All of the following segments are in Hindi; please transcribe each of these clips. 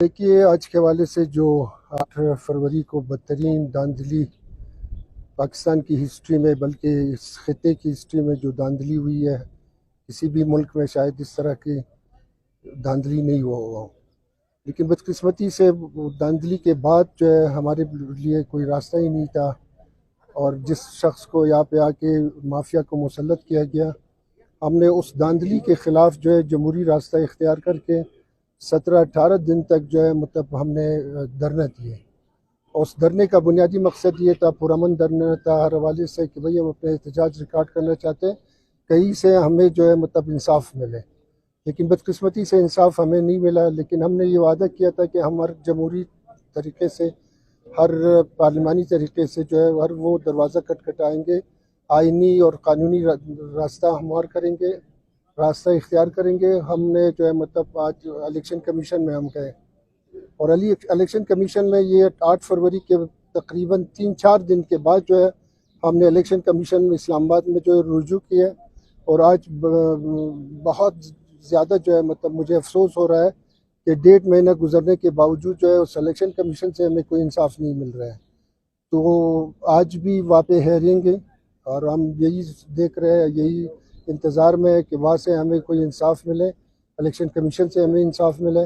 देखिए, आज के हवाले से जो 8 फरवरी को बदतरीन धांधली पाकिस्तान की हिस्ट्री में, बल्कि इस खिते की हिस्ट्री में जो धांधली हुई है, किसी भी मुल्क में शायद इस तरह की धांधली नहीं हुआ हो। लेकिन बदकिस्मती से वो धांधली के बाद जो है हमारे लिए कोई रास्ता ही नहीं था, और जिस शख्स को यहाँ पे आके माफिया को मुसल्लत किया गया, हमने उस धांधली के ख़िलाफ़ जो है जमहूरी रास्ता इख्तियार करके 17-18 दिन तक जो है मतलब हमने धरना दिए। और उस धरने का बुनियादी मकसद ये था, पुरअमन धरना था हर हवाले से, कि भाई हम अपने एहतजाज रिकॉर्ड करना चाहते हैं, कहीं से हमें जो है मतलब इंसाफ मिले। लेकिन बदकिस्मती से इंसाफ हमें नहीं मिला। लेकिन हमने ये वादा किया था कि हम हर जमहूरी तरीके से, हर पार्लिमानी तरीके से जो है हर वो दरवाज़ा खटखटाएँगे, आइनी और कानूनी रास्ता हमवार करेंगे, रास्ता इख्तियार करेंगे। हमने जो है मतलब आज इलेक्शन कमीशन में हम गए, और इलेक्शन कमीशन में ये 8 फरवरी के तकरीबन 3-4 दिन के बाद जो है हमने इलेक्शन कमीशन में इस्लामाबाद में जो है रुजू किया। और आज बहुत ज़्यादा जो है मतलब मुझे अफसोस हो रहा है कि 1.5 महीना गुजरने के बावजूद जो है उस इलेक्शन कमीशन से हमें कोई इंसाफ नहीं मिल रहा है। तो आज भी वहाँ पे हेयरिंग, और हम यही देख रहे हैं, यही इंतज़ार में है कि वहाँ से हमें कोई इंसाफ मिले, इलेक्शन कमीशन से हमें इंसाफ मिले।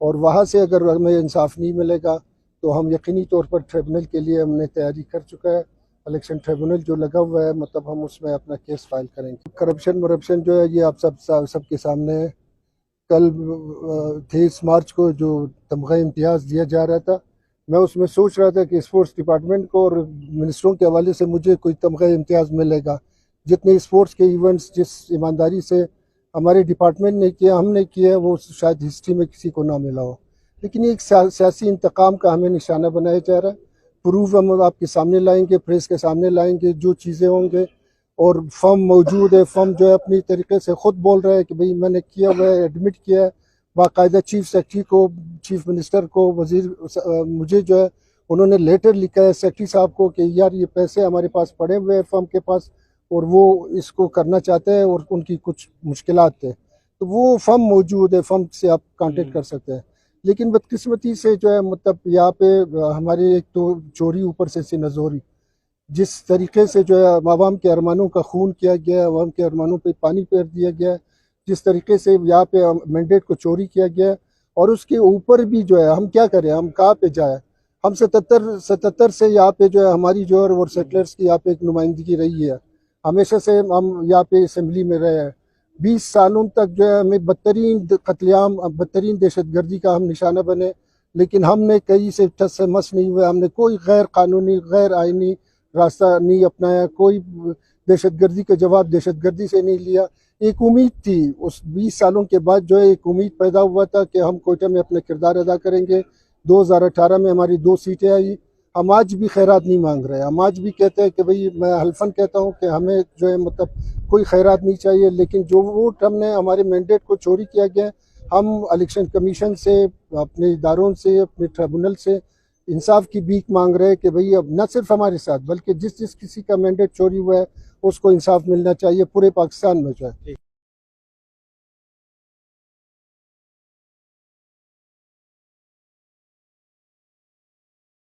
और वहाँ से अगर हमें इंसाफ नहीं मिलेगा तो हम यकीनी तौर पर ट्रिब्यूनल के लिए हमने तैयारी कर चुका है। इलेक्शन ट्रिब्यूनल जो लगा हुआ है, मतलब हम उसमें अपना केस फाइल करेंगे। करप्शन जो है ये आप सबके सामने है। कल 23 मार्च को जो तमगा इम्तियाज़ दिया जा रहा था, मैं उसमें सोच रहा था कि स्पोर्ट्स डिपार्टमेंट को और मिनिस्टरों के हवाले से मुझे कोई तमगा इम्तियाज़ मिलेगा। जितने स्पोर्ट्स के इवेंट्स जिस ईमानदारी से हमारे डिपार्टमेंट ने किया, हमने किया, वो शायद हिस्ट्री में किसी को ना मिला हो। लेकिन ये एक सियासी इंतकाम का हमें निशाना बनाया जा रहा है। प्रूफ हम आपके सामने लाएंगे, प्रेस के सामने लाएंगे, जो चीज़ें होंगे। और फर्म मौजूद है, फर्म जो है अपनी तरीके से ख़ुद बोल रहा है कि भाई मैंने किया हुआ है, एडमिट किया है। बाकायदा चीफ सेक्रेटरी को, चीफ मिनिस्टर को, वजीर मुझे जो है उन्होंने लेटर लिखा है सेक्रेटरी साहब को कि यार ये पैसे हमारे पास पड़े हुए हैं फर्म के पास, और वो इसको करना चाहते हैं और उनकी कुछ मुश्किलात थे। तो वो फर्म मौजूद है, फर्म से आप कांटेक्ट कर सकते हैं। लेकिन बदकिस्मती से जो है मतलब यहाँ पे हमारे एक तो चोरी, ऊपर से नज़ोरी, जिस तरीके से जो है आवाम के अरमानों का खून किया गया है, आवाम के अरमानों पे पानी फेर दिया गया है, जिस तरीके से यहाँ पे मैंडेट को चोरी किया गया है। और उसके ऊपर भी जो है हम क्या करें, हम कहाँ पे जाए। हम 77 से यहाँ पे जो है हमारी जो है और सेटलर्स की यहाँ पे एक नुमाइंदगी रही है। हमेशा से हम यहाँ पे असम्बली में रहे हैं। 20 सालों तक जो है हमें बदतरीन कत्लेआम, बदतरीन दहशतगर्दी का हम निशाना बने। लेकिन हमने कहीं से ठस से मस नहीं हुआ। हमने कोई गैर कानूनी, गैर आइनी रास्ता नहीं अपनाया। कोई दहशतगर्दी का जवाब दहशतगर्दी से नहीं लिया। एक उम्मीद थी, उस 20 सालों के बाद जो है एक उम्मीद पैदा हुआ था कि हम कोयटा में अपना किरदार अदा करेंगे। 2018 में हमारी 2 सीटें आई। हम आज भी खैरात नहीं मांग रहे। हम आज भी कहते हैं कि भाई, मैं हल्फन कहता हूँ कि हमें जो है मतलब कोई खैरात नहीं चाहिए। लेकिन जो वोट हमने, हमारे मैंडेट को चोरी किया गया, हम इलेक्शन कमीशन से, अपने इदारों से, अपने ट्रिब्यूनल से इंसाफ की भीख मांग रहे हैं कि भाई अब न सिर्फ हमारे साथ, बल्कि जिस किसी का मैंडेट चोरी हुआ है उसको इंसाफ मिलना चाहिए पूरे पाकिस्तान में जो है।